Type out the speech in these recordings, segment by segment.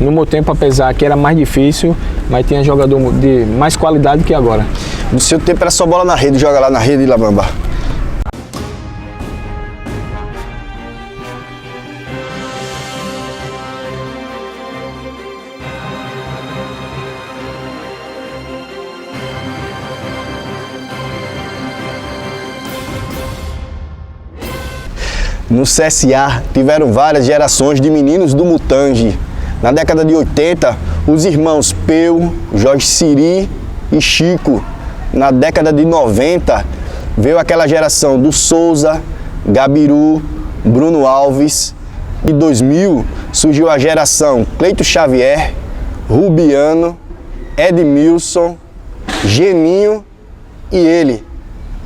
No meu tempo, apesar que era mais difícil, mas tinha jogador de mais qualidade que agora. No seu tempo era só bola na rede, joga lá na rede, Labamba. No CSA tiveram várias gerações de meninos do Mutange. Na década de 80, os irmãos Peu, Jorge Siri e Chico. Na década de 90, veio aquela geração do Souza, Gabiru, Bruno Alves. Em 2000, surgiu a geração Cleito Xavier, Rubiano, Edmilson, Geninho e ele,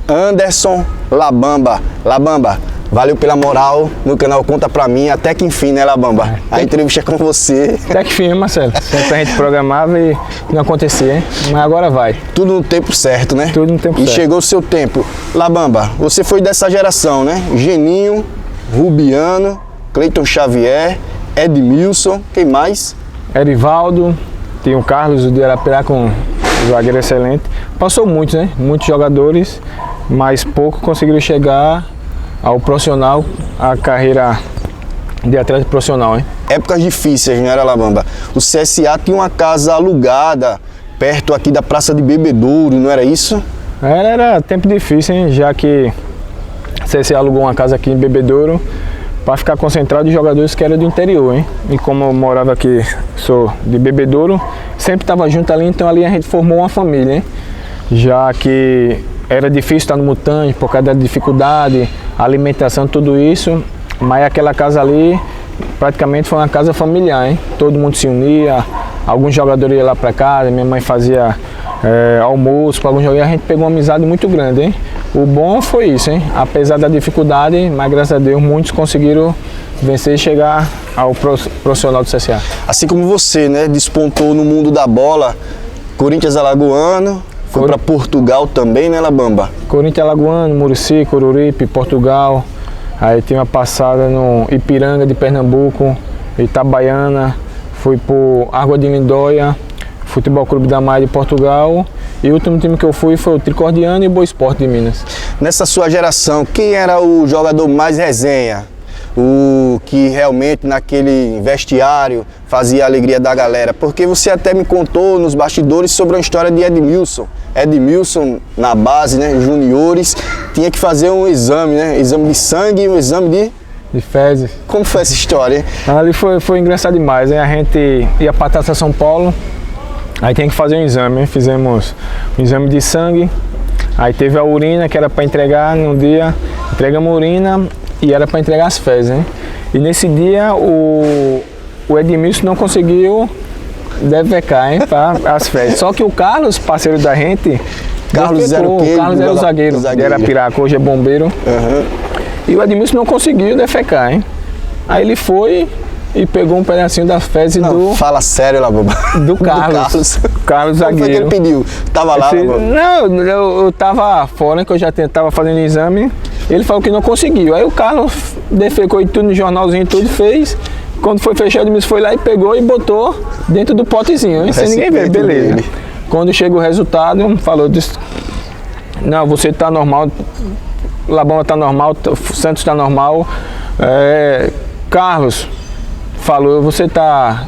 Anderson Labamba. Labamba, valeu pela moral no canal Conta Pra Mim, até que enfim, né, Labamba? A entrevista é com você. Até que enfim, Marcelo. Sempre a gente programava e não acontecia, hein? Mas agora vai. Tudo no tempo certo, né? Tudo no tempo certo. E chegou o seu tempo. Labamba, você foi dessa geração, né? Geninho, Rubiano, Cleiton Xavier, Edmilson, quem mais? Erivaldo, tinha o Carlos de Arapiraca, com um zagueiro excelente. Passou muitos, né? Muitos jogadores, mas pouco conseguiram chegar ao profissional, a carreira de atleta profissional, hein? Épocas difíceis, não era, Labamba? O CSA tinha uma casa alugada perto aqui da Praça de Bebedouro, não era isso? Era tempo difícil, hein? Já que o CSA alugou uma casa aqui em Bebedouro para ficar concentrado de jogadores que eram do interior, hein? E como eu morava aqui, sou de Bebedouro, sempre estava junto ali, então ali a gente formou uma família, hein? Já que era difícil estar no Mutange por causa da dificuldade, alimentação, tudo isso, mas aquela casa ali praticamente foi uma casa familiar, hein? Todo mundo se unia, alguns jogadores iam lá para casa, minha mãe fazia almoço com alguns jogadores, a gente pegou uma amizade muito grande, hein? O bom foi isso, hein? Apesar da dificuldade, mas graças a Deus muitos conseguiram vencer e chegar ao profissional do CSA. Assim como você, né? Despontou no mundo da bola, Corinthians alagoano, foi para Portugal também, né, Labamba? Corinthians alagoano, Murici, Coruripe, Portugal. Aí tem uma passada no Ipiranga de Pernambuco, Itabaiana, fui pro Água de Lindóia, Futebol Clube da Maia de Portugal. E o último time que eu fui foi o Tricordiano e Boa Esporte de Minas. Nessa sua geração, quem era o jogador mais resenha? O que realmente naquele vestiário fazia a alegria da galera? Porque você até me contou nos bastidores sobre a história de Edmilson. Edmilson, na base, né, juniores, tinha que fazer um exame, né? Exame de sangue e um exame de fezes. Como foi essa história, hein? Ali foi engraçado demais, hein? A gente ia para Taça São Paulo, aí tem que fazer um exame, hein? Fizemos um exame de sangue, aí teve a urina que era para entregar no dia, entregamos a urina e era para entregar as fezes, hein? E nesse dia o Edmilson não conseguiu defecar, hein, para as fezes. Só que o Carlos, parceiro da gente, Carlos era o quê? O Carlos era o zagueiro de Arapiraca, hoje é bombeiro. Uhum. E o Edmilson não conseguiu defecar, hein? Aí ele foi e pegou um pedacinho das fezes do... Fala sério, Labamba. Do Carlos. Carlos zagueiro. Como foi que ele pediu? Tava lá, Labamba? Não, eu tava fora, que eu já tava fazendo exame. Ele falou que não conseguiu. Aí o Carlos defecou e tudo no jornalzinho, tudo fez. Quando foi fechado, o Edmilson foi lá e pegou e botou dentro do potezinho, hein? Sem ninguém ver, beleza. Dele. Quando chega o resultado, falou, disse, não, você tá normal, Labamba tá normal, Santos tá normal. Carlos falou, você tá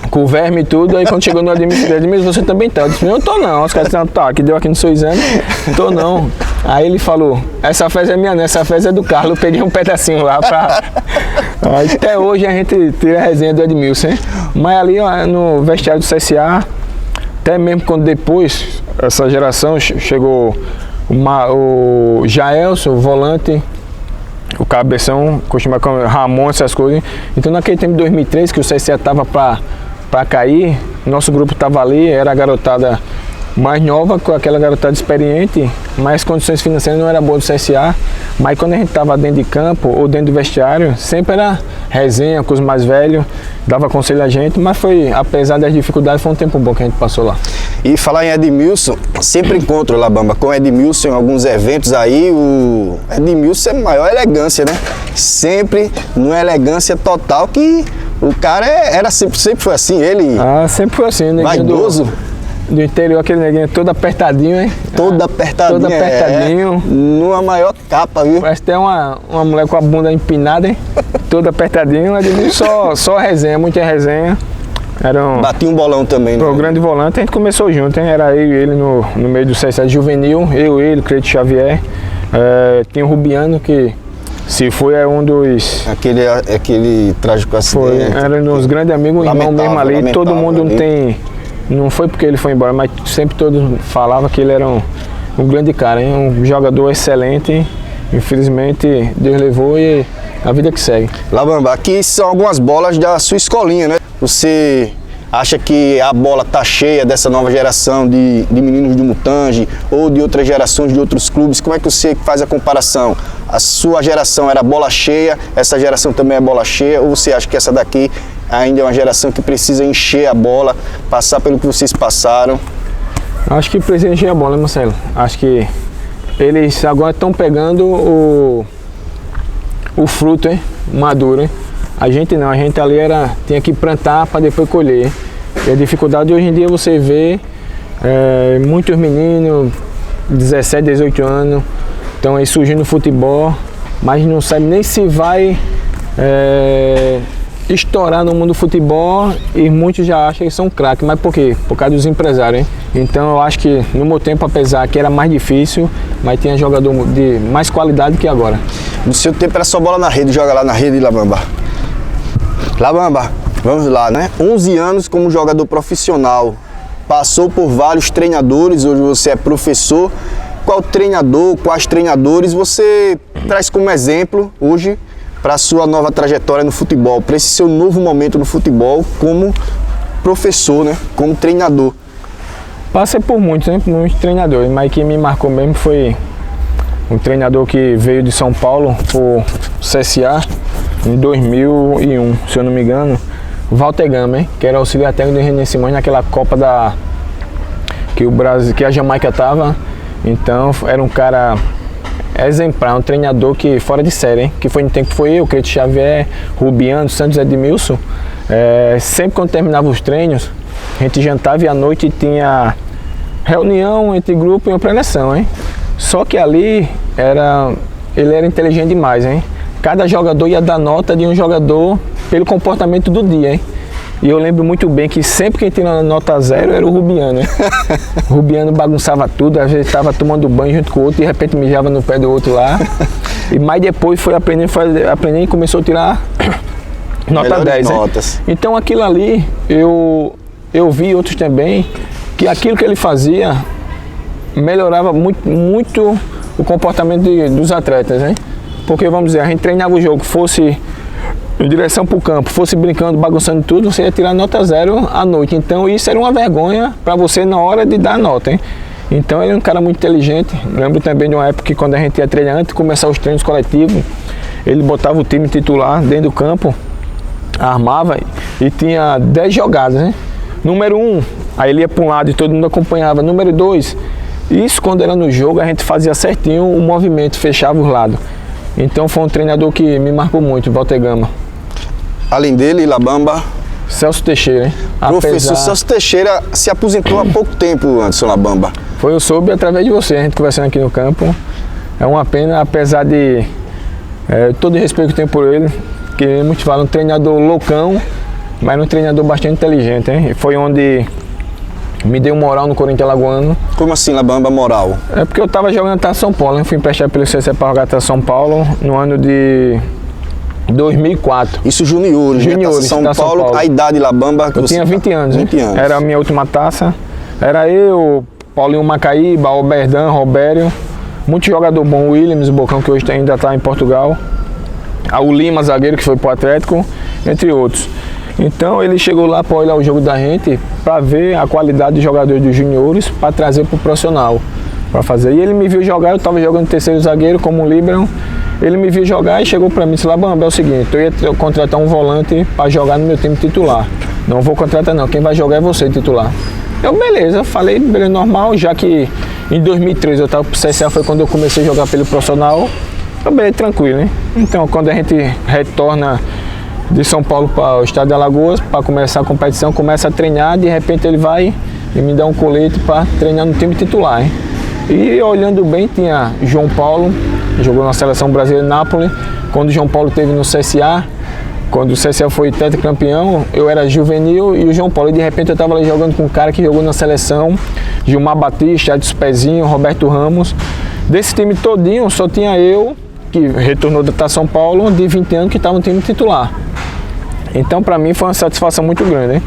com verme e tudo. Aí quando chegou no Edmilson, você também tá. Eu disse, eu tô não. Os caras disseram, tá, que deu aqui no seu exame, tô não. Aí ele falou, essa fez é minha, né? Essa fez é do Carlos. Eu peguei um pedacinho lá pra... Aí, até hoje a gente tira a resenha do Edmilson, hein? Mas ali ó, no vestiário do CSA, até mesmo quando depois, essa geração, chegou o Jaelson, o volante, o cabeção, costuma com Ramon, essas coisas. Então naquele tempo de 2003, que o CSA tava para cair, nosso grupo tava ali, era a garotada mais nova, com aquela garotada experiente, mas as condições financeiras não eram boas do CSA. Mas quando a gente estava dentro de campo ou dentro do vestiário, sempre era resenha com os mais velhos, dava conselho a gente, mas foi, apesar das dificuldades, foi um tempo bom que a gente passou lá. E falar em Edmilson, sempre encontro, Labamba, com Edmilson em alguns eventos aí, o Edmilson é maior elegância, né? Sempre numa elegância total que O cara era sempre foi assim, ele Sempre foi assim, neguinho vaidoso. do interior, aquele neguinho todo apertadinho, hein? Todo apertadinho. Todo apertadinho. Numa maior capa, viu? Parece até uma mulher com a bunda empinada, hein? Todo apertadinho, Ademir só resenha, muita resenha. Batia um bolão também, né? O grande volante, a gente começou junto, hein? Era eu e ele no meio do CSA juvenil, ele, Cleito Xavier. Tinha o Rubiano, que se foi um dos... Aquele trágico acidente. Era um dos grandes amigos, o irmão mesmo ali. Todo mundo não tem... Não foi porque ele foi embora, mas sempre todos falavam que ele era um grande cara, hein? Um jogador excelente. Infelizmente, Deus levou e a vida que segue. Labamba, aqui são algumas bolas da sua escolinha, né? Você acha que a bola tá cheia dessa nova geração de meninos do Mutange ou de outras gerações de outros clubes? Como é que você faz a comparação? A sua geração era bola cheia, essa geração também é bola cheia, ou você acha que essa daqui ainda é uma geração que precisa encher a bola, passar pelo que vocês passaram? Acho que precisa encher a bola, né, Marcelo? Acho que eles agora estão pegando o fruto, hein? Maduro, hein? A gente não, a gente ali tinha que plantar para depois colher. E a dificuldade hoje em dia você vê muitos meninos, 17, 18 anos, estão aí surgindo no futebol, mas não sabe nem se vai estourar no mundo do futebol, e muitos já acham que são craques. Mas por quê? Por causa dos empresários, hein? Então eu acho que no meu tempo, apesar que era mais difícil, mas tinha jogador de mais qualidade que agora. No seu tempo era só bola na rede, joga lá na rede, Labamba. Labamba, vamos lá, né? 11 anos como jogador profissional, passou por vários treinadores, hoje você é professor. Qual treinador, quais treinadores você traz como exemplo hoje para a sua nova trajetória no futebol, para esse seu novo momento no futebol como professor, né? Como treinador? Passei por muitos treinadores, mas quem me marcou mesmo foi um treinador que veio de São Paulo, o CSA, em 2001, se eu não me engano, Walter Gama, hein? Que era auxiliar técnico do René Simões naquela Copa que a Jamaica estava. Então era um cara exemplar, um treinador que fora de série, hein? Que foi no tempo que foi eu, Cleito Xavier, Rubiano, Santos Edmilson. Sempre quando terminava os treinos, a gente jantava e à noite tinha reunião entre grupo e uma preleção, hein? Só que ali ele era inteligente demais, hein? Cada jogador ia dar nota de um jogador pelo comportamento do dia, hein? E eu lembro muito bem que sempre quem tinha nota 0 era o Rubiano, hein? O Rubiano bagunçava tudo, às vezes estava tomando banho junto com o outro e de repente mijava no pé do outro lá. Mas depois foi aprendendo e começou a tirar nota 10, notas. Então aquilo ali, eu vi outros também, que aquilo que ele fazia melhorava muito o comportamento dos atletas, hein? Porque, vamos dizer, a gente treinava o jogo, fosse em direção para o campo, fosse brincando, bagunçando tudo, você ia tirar nota 0 à noite. Então isso era uma vergonha para você na hora de dar nota, hein? Então ele é um cara muito inteligente. Lembro também de uma época que quando a gente ia treinar, antes de começar os treinos coletivos, ele botava o time titular dentro do campo, armava e tinha 10 jogadas, né? Número 1, aí ele ia para um lado e todo mundo acompanhava. Número 2, isso quando era no jogo a gente fazia certinho o movimento, fechava os lados. Então foi um treinador que me marcou muito, Walter Gama. Além dele, Labamba, Celso Teixeira, hein? Professor Celso Teixeira se aposentou há pouco tempo, Anderson Labamba. Eu soube através de você, a gente conversando aqui no campo. É uma pena, apesar de todo o respeito que eu tenho por ele, que muitos falam um treinador loucão, mas um treinador bastante inteligente, hein? Foi onde me deu moral no Corinthians Alagoano. Como assim, Labamba, moral? É porque eu estava jogando Taça São Paulo, né? Fui emprestado pelo CSA para jogar Taça São Paulo no ano de 2004. Isso juniores, né? Taça São Paulo. A idade, Labamba? Eu tinha 20 anos. 20 anos. Era a minha última taça. Era eu, Paulinho Macaíba, Alberdan, Robério. Muito jogador bom, o Williams, o Bocão, que hoje ainda está em Portugal. O Lima, zagueiro, que foi para o Atlético, entre outros. Então ele chegou lá para olhar o jogo da gente, para ver a qualidade de jogadores dos juniores, para trazer para o profissional, para fazer. E ele me viu jogar, eu estava jogando terceiro zagueiro como líbero. Ele me viu jogar e chegou para mim e disse: Labamba, é o seguinte, eu ia contratar um volante para jogar no meu time titular. Não vou contratar não, quem vai jogar é você, titular. Eu, beleza, falei, beleza, normal, já que em 2013 eu estava pro CSA, foi quando eu comecei a jogar pelo profissional. Eu, beleza, tranquilo, hein? Então quando a gente retorna de São Paulo para o estado de Alagoas para começar a competição, começa a treinar, de repente ele vai e me dá um colete para treinar no time titular, hein? E olhando bem, tinha João Paulo, jogou na seleção brasileira em Nápoles, quando o João Paulo esteve no CSA, quando o CSA foi tetracampeão, eu era juvenil e o João Paulo, e de repente eu estava ali jogando com um cara que jogou na seleção, Gilmar Batista, Edson Pezinho, Roberto Ramos. Desse time todinho, só tinha eu, que retornou da São Paulo, de 20 anos, que estava no time titular. Então, para mim, foi uma satisfação muito grande, hein?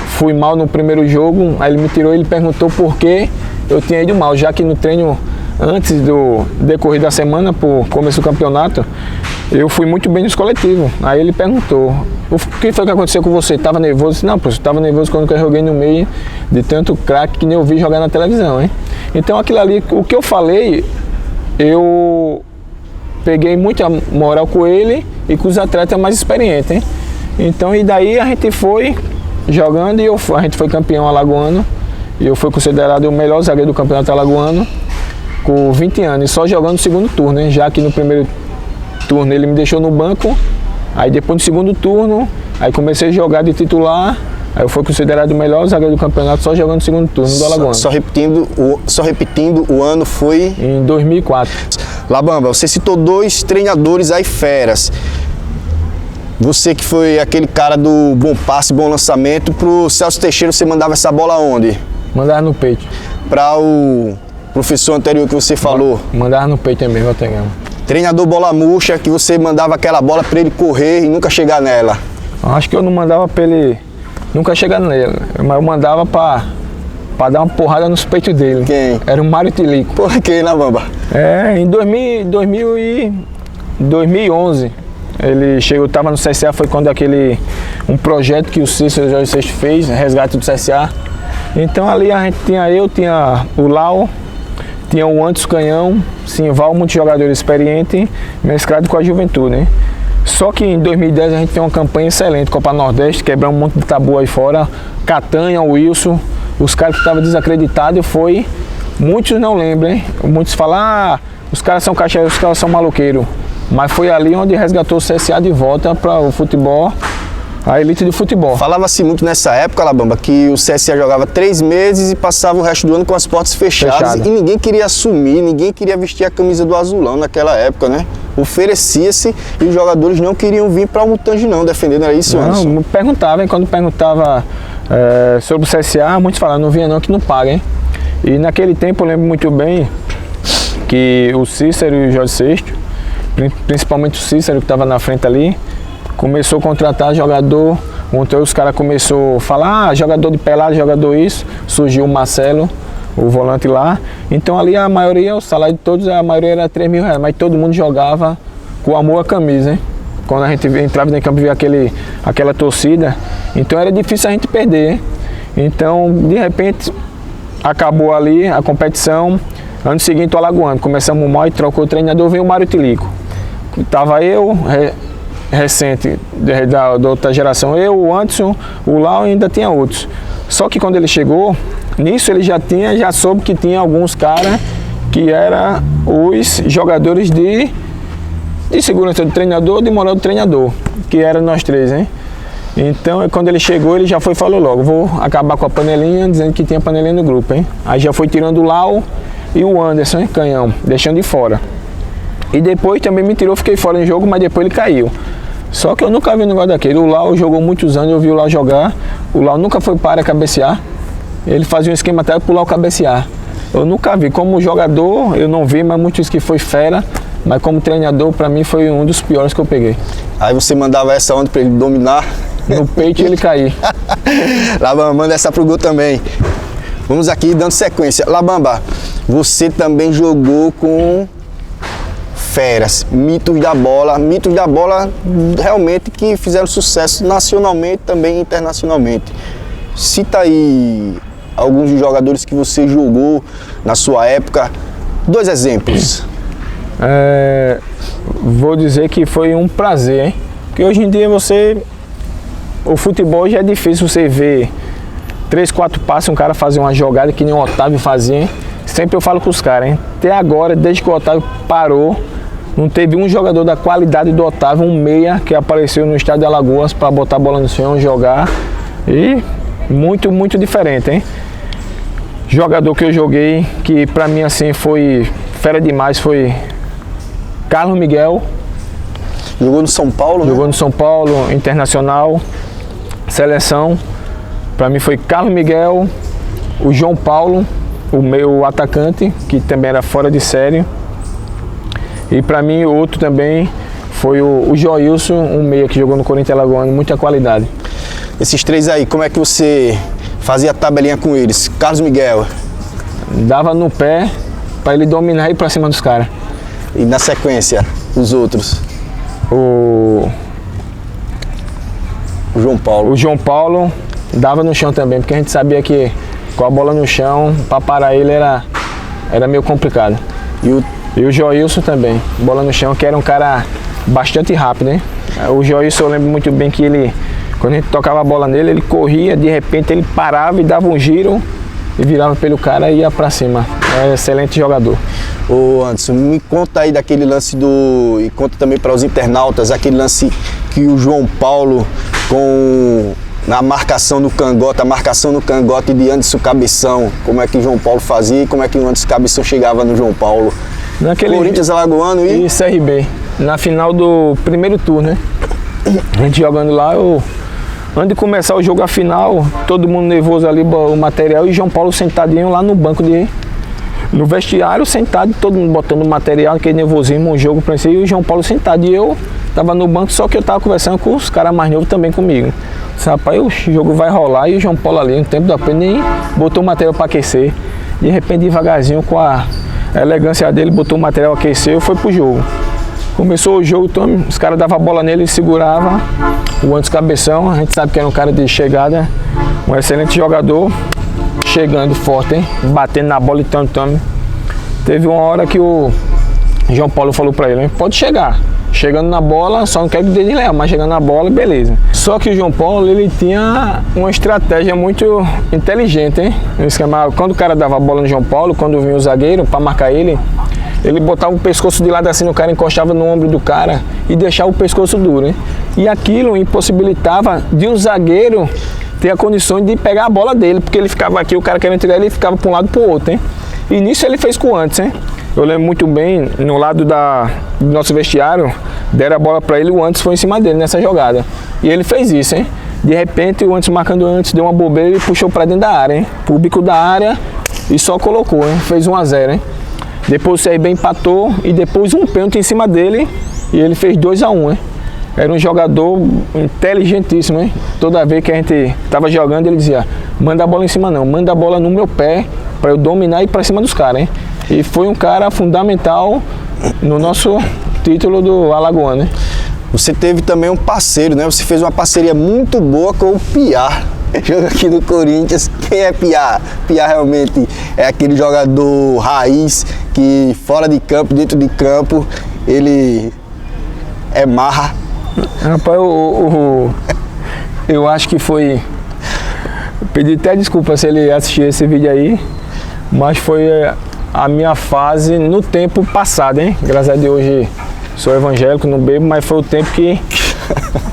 Fui mal no primeiro jogo, aí ele me tirou e ele perguntou por que eu tinha ido mal, já que no treino, antes do decorrer da semana, por começo do campeonato, eu fui muito bem nos coletivos. Aí ele perguntou, o que foi que aconteceu com você? Estava nervoso? Eu disse, não, professor, estava nervoso quando eu joguei no meio de tanto craque que nem eu vi jogar na televisão, hein? Então aquilo ali, o que eu falei, eu peguei muita moral com ele e com os atletas mais experientes, hein? Então, e daí a gente foi jogando e a gente foi campeão alagoano. E eu fui considerado o melhor zagueiro do campeonato alagoano com 20 anos, e só jogando no segundo turno, hein? Já que no primeiro turno ele me deixou no banco, aí depois no segundo turno, aí comecei a jogar de titular, aí eu fui considerado o melhor zagueiro do campeonato só jogando no segundo turno do Alagoano. Só repetindo, o ano foi? Em 2004. Labamba, você citou 2 treinadores aí feras. Você que foi aquele cara do bom passe, bom lançamento, pro Celso Teixeira você mandava essa bola onde? Mandava no peito. Para o professor anterior que você falou? Mandava no peito também, Valtegão. Treinador bola murcha, que você mandava aquela bola para ele correr e nunca chegar nela? Acho que eu não mandava para ele nunca chegar nela, mas eu mandava para dar uma porrada nos peitos dele. Quem? Era o Mário Tilico. Por que, Labamba? Em 2011, ele chegou, estava no CSA, foi quando um projeto que o Cícero Jorge Sexto fez, resgate do CSA. Então ali a gente tinha o Lau, tinha o Anderson Canhão, Simval, muitos jogadores experientes, mesclado com a juventude, né? Só que em 2010 a gente tem uma campanha excelente, Copa Nordeste, quebramos um monte de tabu aí fora, Catanha, Wilson, os caras que estavam desacreditados, muitos não lembram, hein? Muitos falam, os caras são caixeiros, os caras são maloqueiros. Mas foi ali onde resgatou o CSA de volta para o futebol, a elite do futebol. Falava-se muito nessa época, Labamba, que o CSA jogava 3 meses e passava o resto do ano com as portas fechadas. E ninguém queria assumir, ninguém queria vestir a camisa do azulão naquela época, né? Oferecia-se e os jogadores não queriam vir para o Mutange não, defendendo, era isso, Anderson? Não, perguntava, hein? Quando perguntava sobre o CSA, muitos falavam, não vinha não, que não paga, hein? E naquele tempo eu lembro muito bem que o Cícero e o Jorge Sexto, principalmente o Cícero que estava na frente ali, começou a contratar jogador, então os caras começaram a falar, jogador de pelado, jogador isso, surgiu o Marcelo, o volante lá, então ali a maioria, o salário de todos, a maioria era 3 mil reais, mas todo mundo jogava com amor à camisa, hein? Quando a gente entrava em campo e via aquela torcida, então era difícil a gente perder, hein? Então, de repente, acabou ali a competição, ano seguinte o Alagoano, começamos mal e trocou o treinador, veio o Mário Tilico. Tava eu, recente, da outra geração, eu, o Anderson, o Lau e ainda tinha outros. Só que quando ele chegou, nisso ele já soube que tinha alguns caras que eram os jogadores de segurança do treinador, de moral do treinador, que eram nós 3, hein? Então, quando ele chegou, ele já falou logo, vou acabar com a panelinha, dizendo que tinha panelinha no grupo, hein? Aí já foi tirando o Lau e o Anderson, hein? Canhão, deixando de fora. E depois também me tirou, fiquei fora no jogo, mas depois ele caiu. Só que eu nunca vi um negócio daquele. O Lau jogou muitos anos, eu vi o Lau jogar. O Lau nunca foi para cabecear. Ele fazia um esquema até pro Lau cabecear. Eu nunca vi. Como jogador, eu não vi, mas muitos que foi fera. Mas como treinador, para mim, foi um dos piores que eu peguei. Aí você mandava essa onda para ele dominar? No peito e ele cair. Labamba, manda essa pro gol também. Vamos aqui dando sequência. Labamba, você também jogou com feras, mitos da bola realmente que fizeram sucesso nacionalmente também internacionalmente. Cita aí alguns dos jogadores que você jogou na sua época, 2 exemplos. Vou dizer que foi um prazer, hein? Porque hoje em dia o futebol já é difícil você ver 3, 4 passes, um cara fazer uma jogada que nem o Otávio fazia, hein? Sempre eu falo com os caras, hein? Até agora, desde que o Otávio parou, Não teve um jogador da qualidade do Otávio, um meia, que apareceu no estádio de Alagoas para botar a bola no chão, jogar. E muito, muito diferente, hein? Jogador que eu joguei, que pra mim assim foi fera demais, foi Carlos Miguel. Jogou no São Paulo, né? Jogou no São Paulo, Internacional, Seleção. Pra mim foi Carlos Miguel, o João Paulo, o meu atacante, que também era fora de série. E pra mim o outro também foi o Joilson, um meia que jogou no Corinthians Alagoano, muita qualidade. Esses três aí, como é que você fazia a tabelinha com eles? Carlos Miguel. Dava no pé pra ele dominar e ir pra cima dos caras. E na sequência, os outros? O João Paulo. O João Paulo dava no chão também, porque a gente sabia que com a bola no chão, pra parar ele era meio complicado. E o Joilson também, bola no chão, que era um cara bastante rápido, hein? O Joilson, eu lembro muito bem que ele, quando a gente tocava a bola nele, ele corria, de repente ele parava e dava um giro e virava pelo cara e ia pra cima. É um excelente jogador. Ô Anderson, me conta aí daquele lance e conta também para os internautas, aquele lance que o João Paulo na marcação no cangote, a marcação no cangote de Anderson Cabeção, como é que o João Paulo fazia e como é que o Anderson Cabeção chegava no João Paulo? Corinthians Alagoano e CRB, na final do primeiro turno, né? A gente jogando lá, antes de começar o jogo, a final, todo mundo nervoso ali, o material, e João Paulo sentadinho lá no banco no vestiário, sentado, todo mundo botando material, aquele nervosismo, um jogo pra si, e o João Paulo sentado, e eu tava no banco, só que eu tava conversando com os caras mais novos também comigo. Disse, rapaz, o jogo vai rolar, e o João Paulo ali, no tempo da pena, nem botou o material pra aquecer. De repente, devagarzinho, com a elegância dele, botou o material, aqueceu e foi pro jogo. Começou o jogo, então, os caras davam a bola nele, ele segurava o Anderson Cabeção, a gente sabe que era um cara de chegada, um excelente jogador, chegando forte, hein? Batendo na bola e tam. Teve uma hora que o João Paulo falou pra ele, hein? Pode chegar, chegando na bola, só não quero que dê leão, mas chegando na bola, beleza. Só que o João Paulo, ele tinha uma estratégia muito inteligente, hein? Quando o cara dava a bola no João Paulo, quando vinha o zagueiro pra marcar ele botava o pescoço de lado assim no cara, encostava no ombro do cara e deixava o pescoço duro, hein? E aquilo impossibilitava de um zagueiro ter a condição de pegar a bola dele, porque ele ficava aqui, o cara querendo tirar ele ficava para um lado para o outro, hein? E nisso ele fez com o Anderson, hein? Eu lembro muito bem, no lado do nosso vestiário, deram a bola para ele, o Anderson foi em cima dele nessa jogada. E ele fez isso, hein? De repente o Anderson marcando o Anderson, deu uma bobeira e puxou para dentro da área, hein? Pro bico da área e só colocou, hein? Fez 1-0, hein? Depois o CRB empatou e depois um pênalti em cima dele e ele fez 2-1, hein? Era um jogador inteligentíssimo, hein? Toda vez que a gente tava jogando, ele dizia, manda a bola em cima não, manda a bola no meu pé para eu dominar e ir para cima dos caras, hein? E foi um cara fundamental no nosso título do Alagoano, né? Você teve também um parceiro, né? Você fez uma parceria muito boa com o Piá. Joga aqui no Corinthians. Quem é Piá? Piá realmente é aquele jogador raiz que fora de campo, dentro de campo, ele é marra. Rapaz, eu acho que foi... Pedi até desculpa se ele assistir esse vídeo aí, mas foi a minha fase no tempo passado, hein? Graças a Deus hoje sou evangélico, não bebo, mas foi o tempo que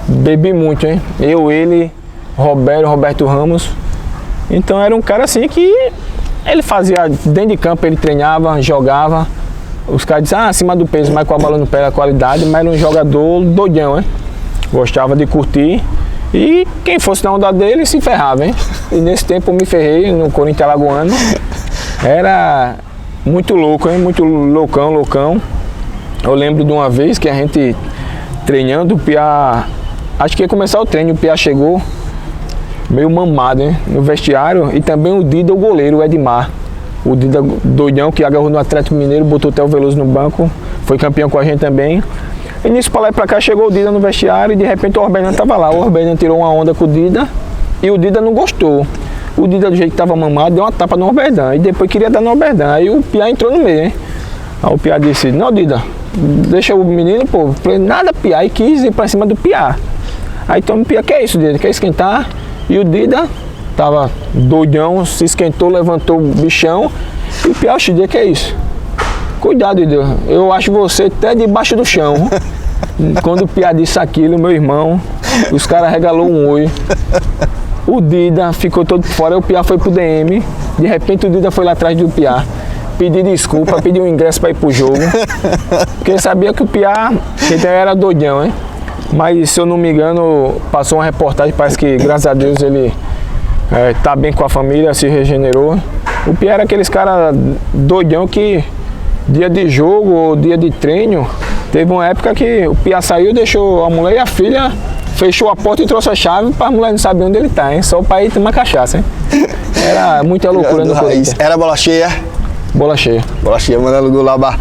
bebi muito, hein? Ele, Roberto Ramos. Então era um cara assim que ele fazia dentro de campo, ele treinava, jogava. Os caras diziam, acima do peso, mas com a bola no pé, a qualidade, mas era um jogador doidão, hein? Gostava de curtir. E quem fosse na onda dele se ferrava, hein? E nesse tempo eu me ferrei no Corinthians Alagoano. Era muito louco, hein? Muito loucão. Eu lembro de uma vez que a gente treinando, o Piá, acho que ia começar o treino, o Piá chegou meio mamado, hein? No vestiário, e também o Dida, o goleiro, o Edmar. O Dida doidão que agarrou no Atlético Mineiro, botou até o Veloso no banco, foi campeão com a gente também. E nisso, pra lá e pra cá, chegou o Dida no vestiário e de repente o Orberdan tava lá. O Orberdan tirou uma onda com o Dida e o Dida não gostou. O Dida, do jeito que tava mamado, deu uma tapa no Orberdan e depois queria dar no Orberdan. Aí o Piá entrou no meio, hein? Aí o Piá disse, não, Dida, deixa o menino, pô. Falei, nada, Piá, e quis ir pra cima do Piá. Aí então o Piá, que é isso, Dida? Quer esquentar? E o Dida tava doidão, se esquentou, levantou o bichão. E o Piá, Dida, que é isso? Cuidado, Deus. Eu acho você até debaixo do chão. Quando o Piá disse aquilo, meu irmão, os caras regalou um olho. O Dida ficou todo fora, o Piá foi pro DM. De repente o Dida foi lá atrás do Piá. Pediu desculpa, pediu um ingresso para ir pro jogo. Porque sabia que o Piá era doidão, hein? Mas se eu não me engano, passou uma reportagem, parece que graças a Deus ele tá bem com a família, se regenerou. O Piá era aqueles caras doidão que dia de jogo ou dia de treino, teve uma época que o Piá saiu, deixou a mulher e a filha, fechou a porta e trouxe a chave para a mulher não saber onde ele tá, hein? Só para ir tomar cachaça, hein? Era muita loucura no Corinthians. Era bola cheia? Bola cheia. Bola cheia, mandando gol Laba.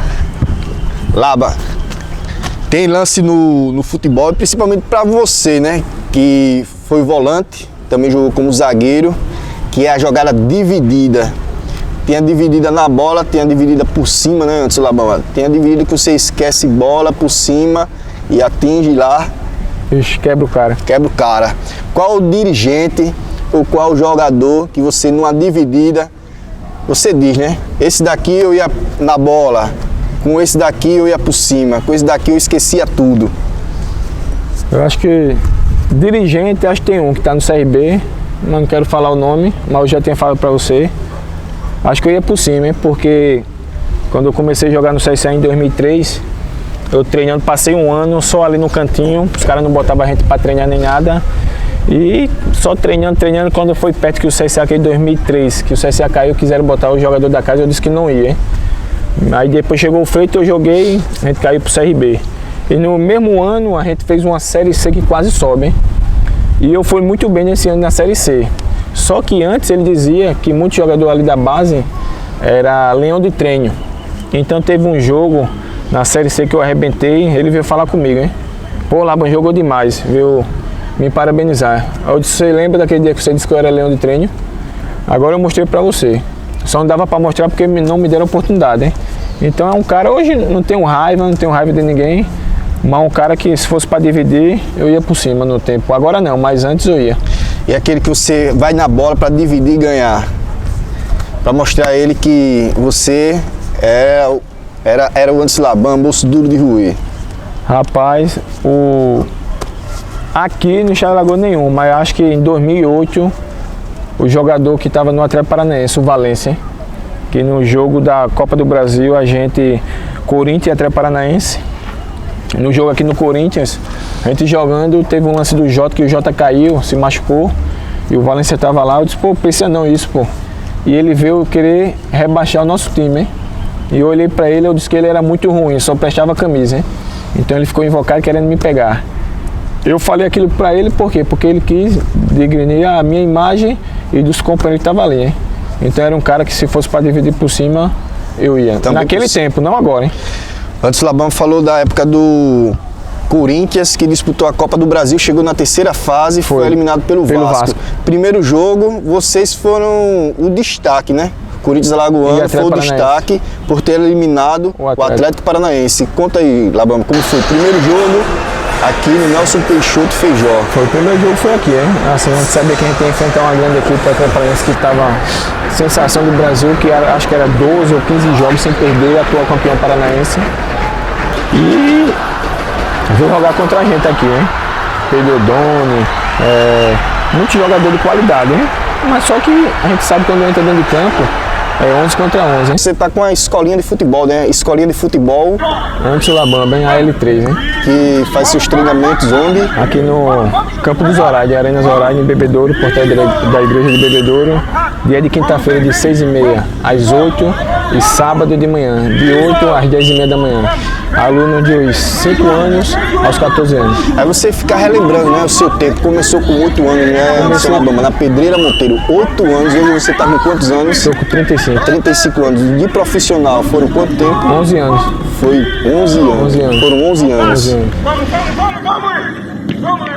Laba, tem lance no futebol, principalmente para você, né? Que foi volante, também jogou como zagueiro, que é a jogada dividida. Tem a dividida na bola, tem a dividida por cima, né, antes Labão? Tem a dividida que você esquece bola por cima e atinge lá. Ixi, quebra o cara. Quebra o cara. Qual o dirigente ou qual jogador que você numa dividida, você diz, né? Esse daqui eu ia na bola, com esse daqui eu ia por cima, com esse daqui eu esquecia tudo. Eu acho que dirigente, acho que tem um que tá no CRB, não quero falar o nome, mas eu já tinha falado pra você. Acho que eu ia por cima, hein? Porque quando eu comecei a jogar no CSA em 2003, eu treinando, passei um ano só ali no cantinho, os caras não botavam a gente pra treinar nem nada. E só treinando, quando foi perto que o CSA caiu em 2003, que o CSA caiu, quiseram botar o jogador da casa, eu disse que não ia, hein? Aí depois chegou o Freito, eu joguei, a gente caiu pro CRB. E no mesmo ano a gente fez uma Série C que quase sobe, hein? E eu fui muito bem nesse ano na Série C. Só que antes ele dizia que muitos jogadores ali da base era leão de treino. Então teve um jogo na Série C que eu arrebentei, ele veio falar comigo, hein? Pô, Laban jogou demais, veio me parabenizar. Eu disse, você lembra daquele dia que você disse que eu era leão de treino? Agora eu mostrei pra você. Só não dava pra mostrar porque não me deram oportunidade, hein? Então é um cara, hoje não tenho raiva de ninguém, mas um cara que se fosse pra dividir, eu ia por cima no tempo. Agora não, mas antes eu ia. E aquele que você vai na bola para dividir e ganhar, para mostrar a ele que você era o Anderson Laban, bolso duro de roer. Rapaz, aqui não chegou nenhum, mas acho que em 2008 o jogador que estava no Atlético Paranaense, o Valência, hein? Que no jogo da Copa do Brasil a gente, Corinthians e Atlético Paranaense, no jogo aqui no Corinthians, a gente jogando, teve um lance do Jota, que o Jota caiu, se machucou, e o Valência estava lá, eu disse, pô, pensa não isso, pô. E ele veio querer rebaixar o nosso time, hein? E eu olhei pra ele, eu disse que ele era muito ruim, só prestava camisa, hein? Então ele ficou invocado querendo me pegar. Eu falei aquilo pra ele, por quê? Porque ele quis degrinir a minha imagem e dos companheiros que estavam ali, hein? Então era um cara que se fosse pra dividir por cima, eu ia. Também naquele tempo, não agora, hein? Anderson Laban falou da época do Corinthians, que disputou a Copa do Brasil, chegou na terceira fase e foi eliminado pelo Vasco. Primeiro jogo, vocês foram o destaque, né? Corinthians Alagoano foi o destaque por ter eliminado o Atlético Paranaense. Conta aí, Laban, como foi o primeiro jogo aqui no Nelson Peixoto Feijó? O primeiro jogo foi aqui, hein? Assim, a gente sabia que a gente ia enfrentar uma grande equipe, o Atlético Paranaense, que estava sensação do Brasil, que acho que era 12 ou 15 jogos sem perder, atual campeão paranaense. E veio jogar contra a gente aqui, hein? Pedro Doni, muito jogador de qualidade, hein? Mas só que a gente sabe quando entra dentro de campo, é 11 contra 11, hein? Você tá com a escolinha de futebol, né? Escolinha de futebol Anderson Laban, bem AL3, hein? Que faz seus treinamentos onde? Aqui no Campo dos Horários, de Arenas Horários, em Bebedouro, portal da igreja de Bebedouro. Dia de quinta-feira, de 6h30 às 8h e sábado de manhã, de 8 às 10h30 da manhã. Aluno de 5 anos aos 14 anos. Aí você fica relembrando, né, o seu tempo. Começou com 8 anos, né, na Pedreira Monteiro. 8 anos, hoje você tá com quantos anos? Estou com 35. 35 anos. De profissional, foram quanto tempo? 11 anos. Foi 11 anos. 11 anos. Foram 11 anos. 11 anos. Vamos!